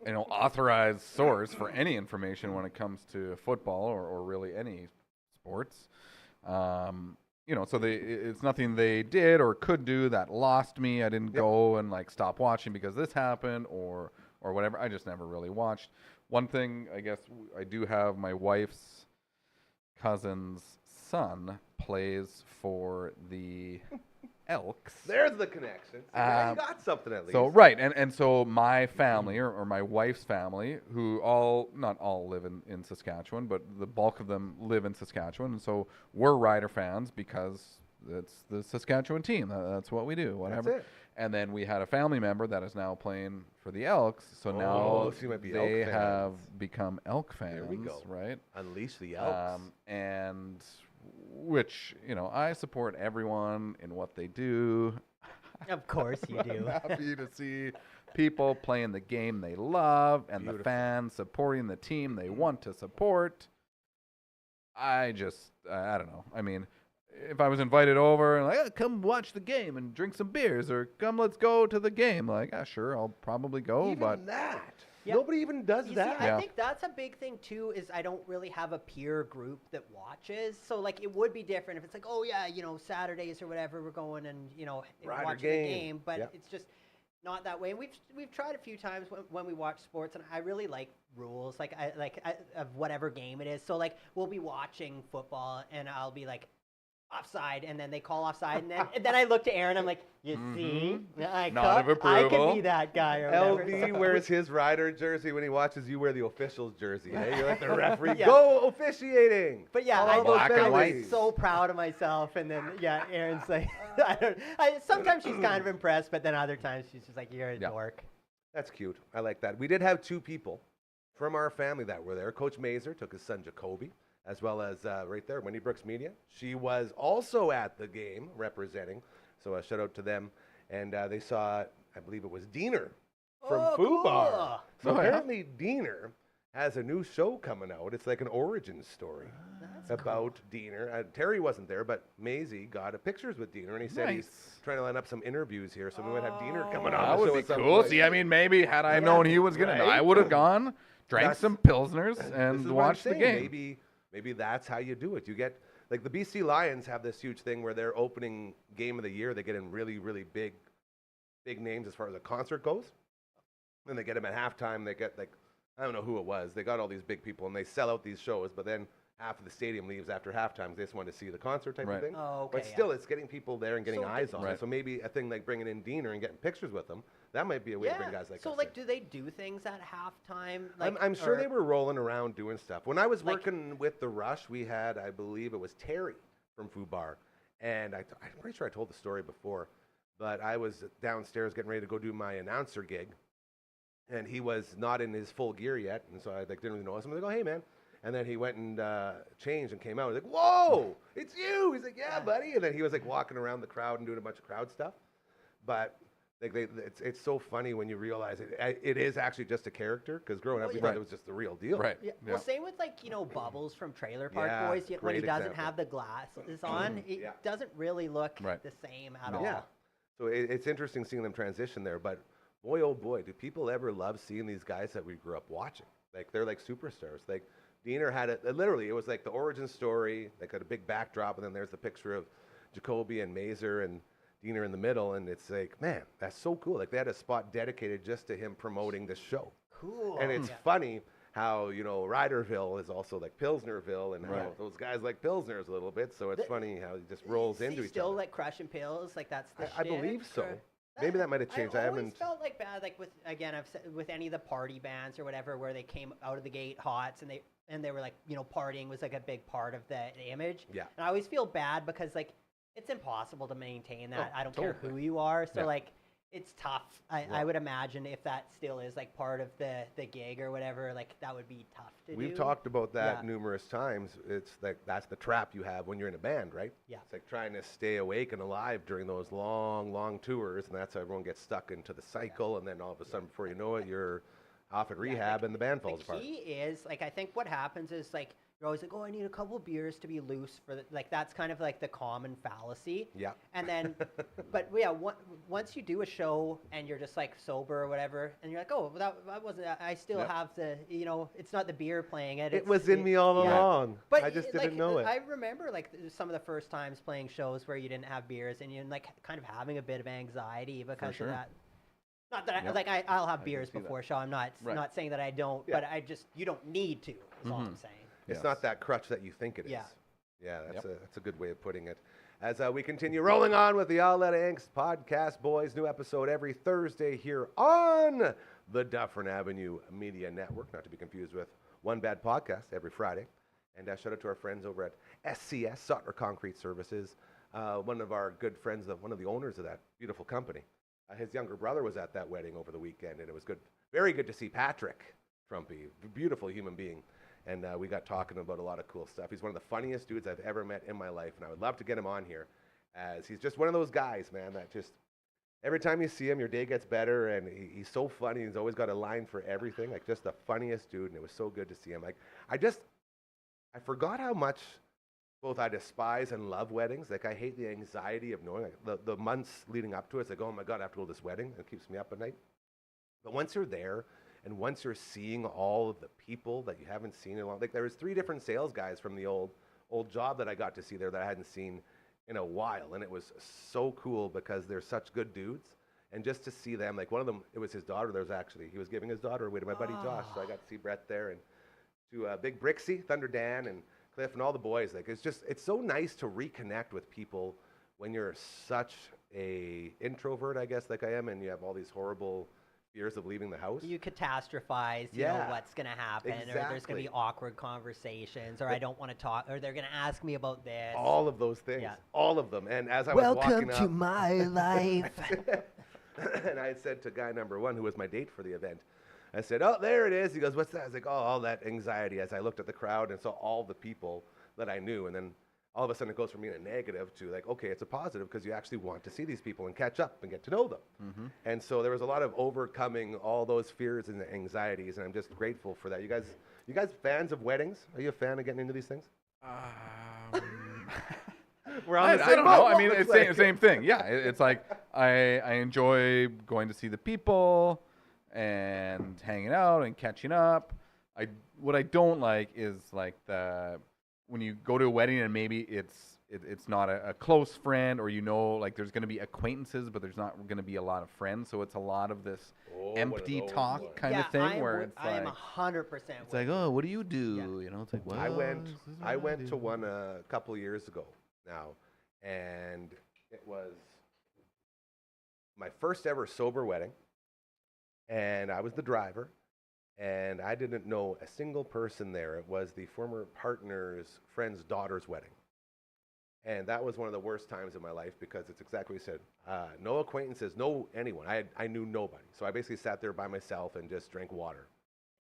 an authorized source for any information when it comes to football or really any sports. So it's nothing they did or could do that lost me. I didn't go and like stop watching because this happened or whatever. I just never really watched. One thing, I guess I do have my wife's cousin's son plays for the Elks. There's the connection. So you got something at least. So right, and so my family or my wife's family, who not all live in Saskatchewan, but the bulk of them live in Saskatchewan, and so we're Rider fans because it's the Saskatchewan team. That's what we do. Whatever. That's it. And then we had a family member that is now playing for the Elks. So now they have become Elk fans. There we go. Right. Unleash the Elks. And which, I support everyone in what they do. Of course you do. I'm happy to see people playing the game they love and Beautiful. The fans supporting the team they want to support. I don't know. I mean, if I was invited over and like, come watch the game and drink some beers or come, let's go to the game. Like, sure, I'll probably go. Even but that. Yep. Nobody even does that. See, I think that's a big thing too. Is I don't really have a peer group that watches. So like it would be different if it's like, oh yeah, Saturdays or whatever we're going and watching the game. But it's just not that way. And we've tried a few times when we watch sports, and I really like rules, like of whatever game it is. So like we'll be watching football, and I'll be like, offside, and then they call offside, and then I look to Aaron, I'm like, you see? I could be that guy or whatever. LD wears his Rider jersey when he watches you wear the official's jersey. Hey? You're like the referee. Go officiating! But yeah, I'm so proud of myself, and then, Aaron's like, sometimes she's kind of impressed, but then other times she's just like, you're a dork. That's cute. I like that. We did have two people from our family that were there. Coach Mazer took his son Jacoby, as well as right there, Wendy Brooks Media. She was also at the game representing, so a shout out to them. And they saw, I believe it was Diener from Foo Bar. So apparently Diener has a new show coming out. It's like an origin story about Diener. Terry wasn't there, but Maisie got pictures with Diener, and he said he's trying to line up some interviews here, so we might have Diener coming on. That the show would be at some cool. point. See, I mean, maybe had I known he was gonna, I would have gone, drank some pilsners, and watched the game. Maybe that's how you do it. You get like the BC Lions have this huge thing where their opening game of the year, they get in really, really big names as far as a concert goes. Then they get them at halftime. They get like, I don't know who it was. They got all these big people and they sell out these shows, but then half of the stadium leaves after halftime. They just want to see the concert type of thing. Oh, okay, but still, it's getting people there and getting eyes on it. So maybe a thing like bringing in Diener and getting pictures with them, that might be a way to bring guys like us. So, like, do they do things at halftime? Like, I'm sure they were rolling around doing stuff. When I was working with The Rush, we had, I believe it was Terry from Foo Bar. And I'm pretty sure I told the story before, but I was downstairs getting ready to go do my announcer gig. And he was not in his full gear yet, and so I didn't really notice him. I was like, "Oh, hey, man!" And then he went and changed and came out. I was like, "Whoa, it's you!" He's like, "Yeah, buddy." And then he was like walking around the crowd and doing a bunch of crowd stuff. But like, it's so funny when you realize it is actually just a character. Because growing up, we thought it was just the real deal. Right. Yeah. Well, same with like Bubbles from Trailer Park Boys. When he doesn't have the glasses on, it doesn't really look the same at all. Yeah. So it's interesting seeing them transition there, but. Boy, oh boy, do people ever love seeing these guys that we grew up watching. Like, they're like superstars. Like, Diener had literally, it was like the origin story, like a big backdrop, and then there's the picture of Jacoby and Mazer and Diener in the middle, and it's like, man, that's so cool. Like, they had a spot dedicated just to him promoting the show. Cool. And it's funny how, Ryderville is also like Pilsnerville, and how those guys like Pilsners a little bit, so it's funny how he just rolls into each other. Still like crushing pills, like that's the shit? I believe so. Maybe that might have changed. I always felt like bad, like with any of the party bands or whatever, where they came out of the gate hots and they were like, partying was like a big part of the image. Yeah. And I always feel bad because like it's impossible to maintain that. I don't care who totally. you are. So like it's tough. I would imagine if that still is like part of the gig or whatever, like that would be tough to do. We've talked about that numerous times. It's like that's the trap you have when you're in a band, right? Yeah. It's like trying to stay awake and alive during those long, long tours, and that's how everyone gets stuck into the cycle, and then all of a sudden, before you know it, you're off at rehab and the band falls apart. The key is, like, I think what happens is, like, you're always like, oh, I need a couple beers to be loose for the, like, that's kind of like the common fallacy. Yeah. And then, but yeah, once you do a show and you're just like sober or whatever, and you're like, oh, that wasn't, I still have the, it's not the beer playing it. It was in me all along. But I just didn't know it. I remember like some of the first times playing shows where you didn't have beers and you're like kind of having a bit of anxiety because of that. Not that I'll have beers before a show. I'm not saying that I don't, but you don't need to. Is all I'm saying. It's not that crutch that you think it is. Yeah. Yeah, that's a good way of putting it. As we continue rolling on with the Outlet Angst podcast, boys, new episode every Thursday here on the Dufferin Avenue Media Network, not to be confused with One Bad Podcast every Friday. And shout out to our friends over at SCS, Sauter Concrete Services, one of our good friends, one of the owners of that beautiful company. His younger brother was at that wedding over the weekend, and it was good, very good to see Patrick Trumpy, beautiful human being. And we got talking about a lot of cool stuff. He's one of the funniest dudes I've ever met in my life, and I would love to get him on here, as he's just one of those guys, man, that just every time you see him, your day gets better, and he's so funny. He's always got a line for everything, like just the funniest dude, and it was so good to see him. Like I forgot how much both I despise and love weddings. Like, I hate the anxiety of knowing, like, the months leading up to it. It's like, oh my God, I have to go to this wedding. It keeps me up at night. But once you're there, and once you're seeing all of the people that you haven't seen in a long, like, there was 3 different sales guys from the old job that I got to see there that I hadn't seen in a while. And it was so cool because they're such good dudes. And just to see them, like, one of them, it was his daughter. He was giving his daughter away to my buddy Josh. So I got to see Brett there, and to Big Brixie, Thunder Dan, and Cliff, and all the boys. Like, it's so nice to reconnect with people when you're such a introvert, I guess, like I am, and you have all these horrible fears of leaving the house. You catastrophize, you know what's going to happen, or there's going to be awkward conversations, or I don't want to talk, or they're going to ask me about this. All of those things, all of them. And as I was walking up, welcome to my life. And I had said to guy number 1, who was my date for the event, I said, oh, there it is. He goes, what's that? I was like, oh, all that anxiety, as I looked at the crowd and saw all the people that I knew. And then all of a sudden it goes from being a negative to like, okay, it's a positive because you actually want to see these people and catch up and get to know them. Mm-hmm. And so there was a lot of overcoming all those fears and anxieties, and I'm just grateful for that. You guys fans of weddings? Are you a fan of getting into these things? We're on the I same don't boat. know. I mean, Looks it's like. same thing. Yeah, it's like I enjoy going to see the people and hanging out and catching up. What I don't like is like when you go to a wedding and maybe it's not a close friend, or like there's going to be acquaintances, but there's not going to be a lot of friends. So it's a lot of this empty talk kind of thing where it's I like am 100%. it's like, oh, what do you do? You know, it's like, well, I went this is what I to do. one a couple years ago now, and it was my first ever sober wedding, and I was the driver, and I didn't know a single person there. It was the former partner's friend's daughter's wedding. And that was one of the worst times in my life because it's exactly what you said. No acquaintances, no anyone. I knew nobody. So I basically sat there by myself and just drank water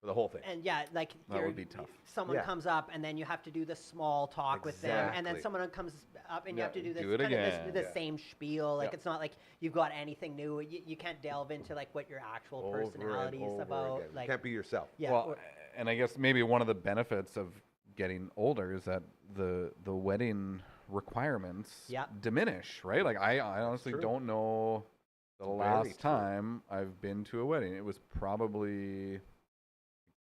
for the whole thing. And yeah, like That would be tough. someone Yeah. comes up and then you have to do the small talk with them, and then Exactly. someone comes up and you Yeah, have to do this do it kind of again. the Yeah. same spiel. Like Yeah. it's not like you've got anything new. You can't delve into like what your actual Over and personality is over about. again. Like You can't be yourself. yeah, Well, and I guess maybe one of the benefits of getting older is that the wedding requirements Yeah. diminish, right? Like I honestly true. don't know the Very last true. time I've been to a wedding. It was probably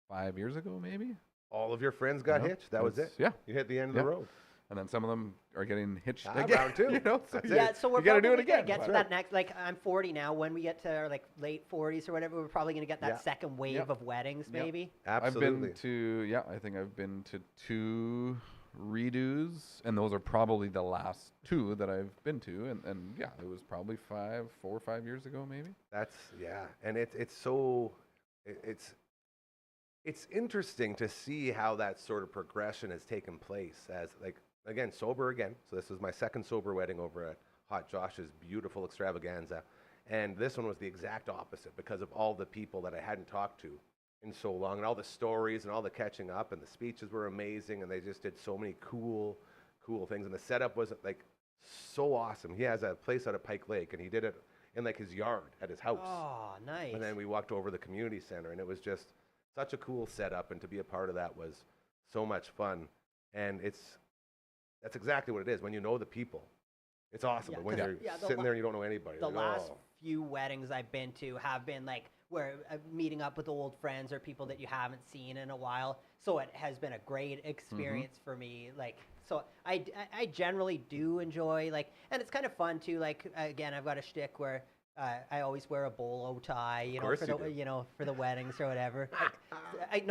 5 years ago, maybe. All of your friends got You know? hitched. That was it. It's- Yeah, You hit the end of Yeah. the road. and then some of them are getting hitched Ah, again. round two. You know, so That's you- it. yeah, so we're you gotta do probably it gonna again. get to That's that next. Like I'm 40 now. When we get to our like late 40s or whatever, we're probably gonna get that Yeah. second wave Yep. of weddings, Yep. maybe. Absolutely. I think I've been to 2 redos, and those are probably the last 2 that I've been to, and yeah, it was probably 4 or 5 years ago, maybe. And it's so it's interesting to see how that sort of progression has taken place as like again sober again. So this was my second sober wedding over at Hot Josh's beautiful extravaganza, and this one was the exact opposite because of all the people that I hadn't talked to in so long, and all the stories and all the catching up, and the speeches were amazing, and they just did so many cool things, and the setup was like so awesome. He has a place out of Pike Lake, and he did it in like his yard at his house. Oh, nice. And then we walked over the community center, and it was just such a cool setup, and to be a part of that was so much fun. And that's exactly what it is. When you know the people, it's awesome. Yeah, but when 'cause, you're yeah, the sitting there and you don't know anybody, The like, last oh. few weddings I've been to have been like where meeting up with old friends or people that you haven't seen in a while. So it has been a great experience for me. Like, so I generally do enjoy like, and it's kind of fun too. Like again, I've got a shtick where I always wear a bolo tie, you know, course for you the do. for the weddings or whatever. Like,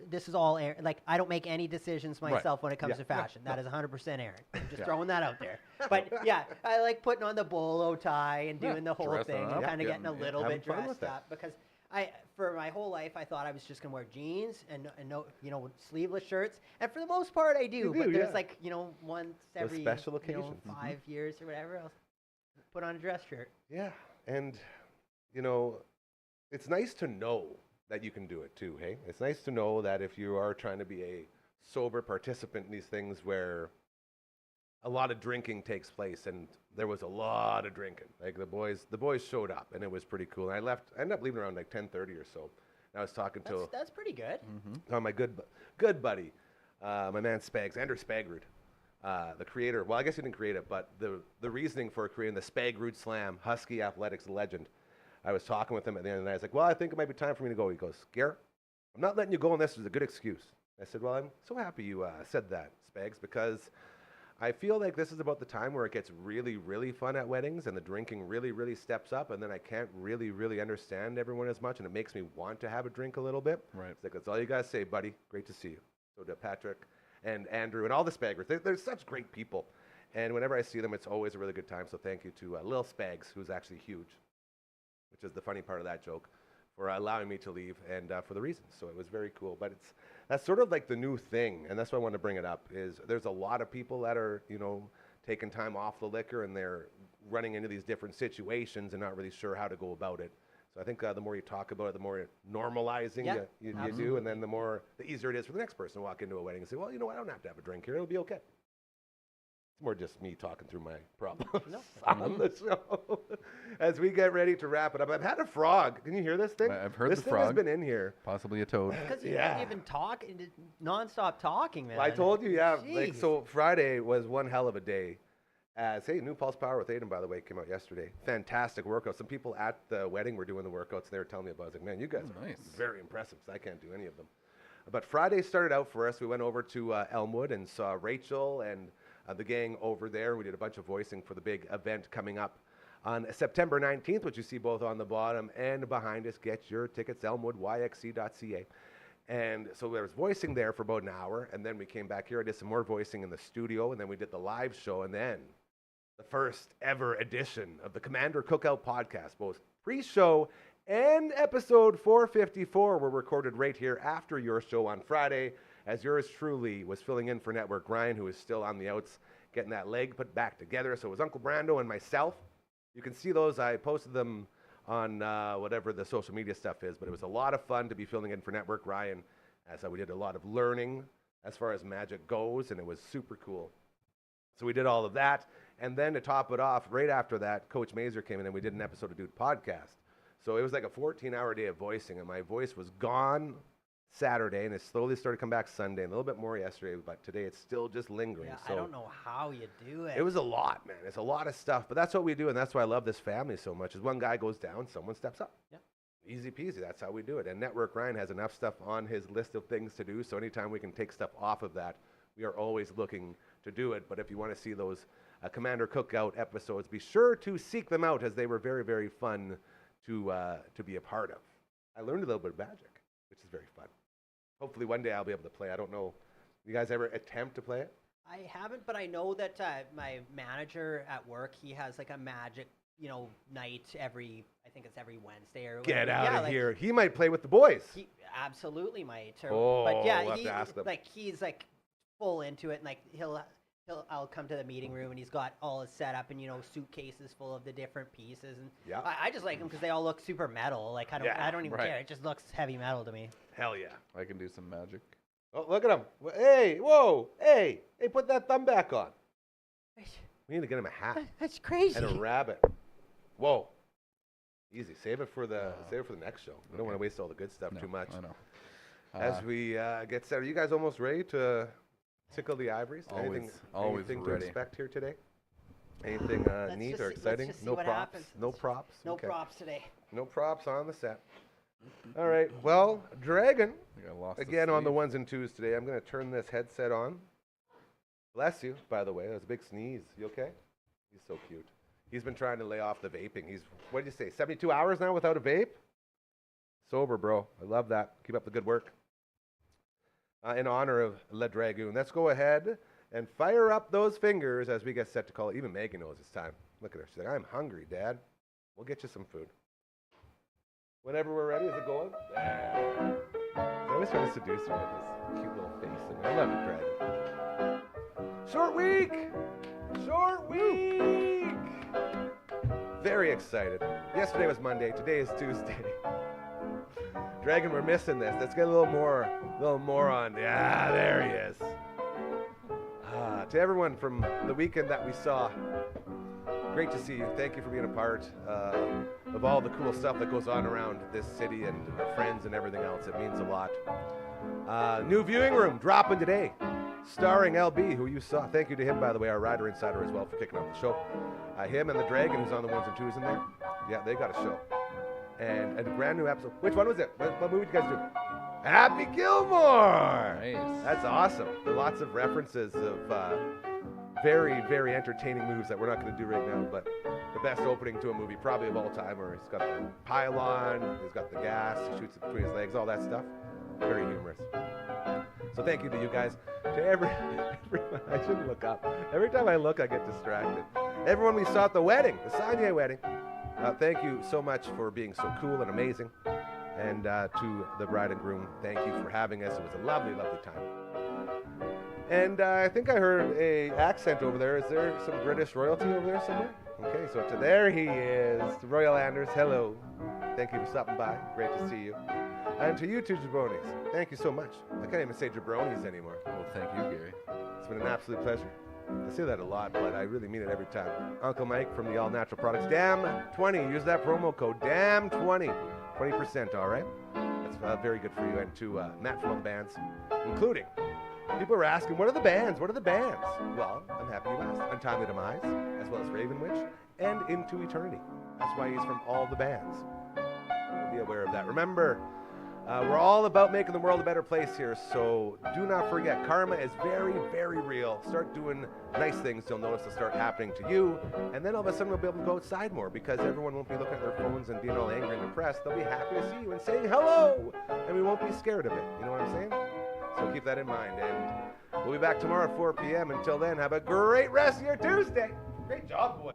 this is all Aaron. Like I don't make any decisions myself when it comes Yeah. to fashion. That is 100% Aaron. I'm just Yeah. throwing that out there. But yeah, I like putting on the bolo tie and doing the whole dressing thing and up, kind of getting a getting- little having bit fun with dressed it. up because for my whole life I thought I was just gonna wear jeans and no sleeveless shirts, and for the most part I do. You But do, there's yeah. like once every special occasions. 5 years or whatever, I'll put on a dress shirt. Yeah, and it's nice to know that you can do it too. Hey, it's nice to know that if you are trying to be a sober participant in these things where a lot of drinking takes place, and there was a lot of drinking. Like the boys showed up, and it was pretty cool. And I ended up leaving around like 10:30 or so. And I was talking to That's pretty good. my good buddy, my man Spags, Andrew Spagrud, the creator. Well, I guess he didn't create it, but the reasoning for creating the Spagrud Slam, Husky Athletics legend. I was talking with him at the end of the night. I was like, well, I think it might be time for me to go. He goes, Garrett, I'm not letting you go on this. It's a good excuse. I said, well, I'm so happy you said that, Spags, because I feel like this is about the time where it gets really, really fun at weddings and the drinking really, really steps up, and then I can't really, really understand everyone as much, and it makes me want to have a drink a little bit. Right. It's like, that's all you got to say, buddy. Great to see you. So to Patrick and Andrew and all the Spaggers, they're such great people. And whenever I see them, it's always a really good time. So thank you to Lil Spags, who's actually huge, which is the funny part of that joke, for allowing me to leave and for the reasons. So it was very cool. But that's sort of like the new thing, and that's why I wanted to bring it up, is there's a lot of people that are, taking time off the liquor, and they're running into these different situations and not really sure how to go about it. So I think the more you talk about it, the more normalizing Yeah, you do, absolutely. and then the easier it is for the next person to walk into a wedding and say, well, I don't have to have a drink here. It'll be okay. more just me talking through my problems on the show. As we get ready to wrap it up, I've had a frog. Can you hear this thing? I've heard this the thing frog. has been in here. Possibly a toad. Because Yeah. you've been talking, nonstop talking, man. Well, I told you, yeah. Like, Jeez. so Friday was one hell of a day. New Pulse Power with Aiden, by the way, came out yesterday. Fantastic workout. Some people at the wedding were doing the workouts. They were telling me about it. I was like, man, you guys are nice. very impressive. 'Cause I can't do any of them. But Friday started out for us. We went over to Elmwood and saw Rachel and the gang over there. We did a bunch of voicing for the big event coming up on September 19th, which you see both on the bottom and behind us. Get your tickets, elmwoodyxc.ca. And so there was voicing there for about an hour, and then we came back here. I did some more voicing in the studio, and then we did the live show, and then the first ever edition of the Commander Cookout podcast, both pre-show and episode 454 were recorded right here after your show on Friday, as yours truly was filling in for Network Ryan, who is still on the outs, getting that leg put back together. So it was Uncle Brando and myself. You can see those. I posted them on whatever the social media stuff is, but it was a lot of fun to be filling in for Network Ryan, as we did a lot of learning as far as magic goes, and it was super cool. So we did all of that, and then to top it off, right after that, Coach Mazur came in and we did an episode of Dude Podcast. So it was like a 14-hour day of voicing, and my voice was gone Saturday, and it slowly started to come back Sunday, and a little bit more yesterday, but today it's still just lingering. Yeah, so I don't know how you do it. it was a lot, man. It's a lot of stuff, but that's what we do, and that's why I love this family so much, is one guy goes down, someone steps up. Yeah. Easy peasy, that's how we do it. And Network Ryan has enough stuff on his list of things to do, so anytime we can take stuff off of that, we are always looking to do it. But if you want to see those Commander Cookout episodes, be sure to seek them out, as they were very, very fun to be a part of. I learned a little bit of magic, which is very fun. Hopefully one day I'll be able to play. I don't know. You guys ever attempt to play it? I haven't, but I know that my manager at work, he has like a magic, night I think it's every Wednesday or whatever. Get out yeah, of like, here. He might play with the boys. He absolutely might. We'll But yeah, have to ask them. he's like full into it, and like I'll come to the meeting room and he's got all his setup and suitcases full of the different pieces, and Yeah. I just like them because they all look super metal. Like I don't even right. care. It just looks heavy metal to me. Hell yeah. I can do some magic. Oh, look at him. Hey, whoa. Hey, put that thumb back on. We need to get him a hat That's crazy. and a rabbit. Whoa. Easy. Save it for the next show. We don't want to waste all the good stuff No, too much. I know. As we get set, are you guys almost ready to tickle the ivories? Always anything ready. to expect here today? Anything neat or exciting? Let's just see No what props. happens. No props. No Okay. props today. No props on the set. All right. Well, Dragon, I think I lost again on the sleeve. ones and twos today. I'm going to turn this headset on. Bless you, by the way. That was a big sneeze. You okay? He's so cute. He's been trying to lay off the vaping. He's, what did you say, 72 hours now without a vape? Sober, bro. I love that. Keep up the good work. In honor of Le Dragoon, let's go ahead and fire up those fingers as we get set to call it. Even Megan knows it's time. Look at her. She's like, I'm hungry, Dad. We'll get you some food. Whenever we're ready, is it going? There. I always try to seduce her with this cute little face. I love you, Dragon. Short week! Short week! Very excited. Yesterday was Monday. Today is Tuesday. Dragon, we're missing this. Let's get a little more on. Yeah, there he is. To everyone from the weekend that we saw, great to see you. Thank you for being a part of all the cool stuff that goes on around this city and our friends and everything else. It means a lot. New viewing room dropping today, starring LB, who you saw. Thank you to him, by the way, our rider insider as well, for kicking off the show. Him and the Dragon, who's on the ones and twos in there. Yeah, they got a show. And a brand new episode. Which one was it? What movie did you guys do? Happy Gilmore! Nice. That's awesome. Lots of references of very, very entertaining moves that we're not going to do right now, but the best opening to a movie probably of all time, where he's got the pylon, he's got the gas, he shoots it between his legs, all that stuff. Very humorous. So thank you to you guys. To everyone, I shouldn't look up. Every time I look, I get distracted. Everyone we saw at the wedding, the Sonia wedding, thank you so much for being so cool and amazing. And to the bride and groom, thank you for having us. It was a lovely, lovely time. And I think I heard a accent over there. Is there some British royalty over there somewhere? Okay, so to there he is, to Royal Anders. Hello. Thank you for stopping by. Great to see you. And to you two jabronis, thank you so much. I can't even say jabronis anymore. Well, thank you, Gary. It's been an absolute pleasure. I say that a lot, but I really mean it every time. Uncle Mike from the All Natural Products. DAM20. Use that promo code DAM20. 20%, all right? That's very good for you. And to Matt from all the bands, including, people are asking, what are the bands? What are the bands? Well, I'm happy you asked. Untimely Demise, as well as Raven Witch, and Into Eternity. That's why he's from all the bands. Be aware of that. Remember, we're all about making the world a better place here, so do not forget, karma is very, very real. Start doing nice things, you'll notice it'll start happening to you, and then all of a sudden we'll be able to go outside more because everyone won't be looking at their phones and being all angry and depressed. They'll be happy to see you and saying hello, and we won't be scared of it. You know what I'm saying? So keep that in mind, and we'll be back tomorrow at 4 p.m. Until then, have a great rest of your Tuesday. Great job, boy.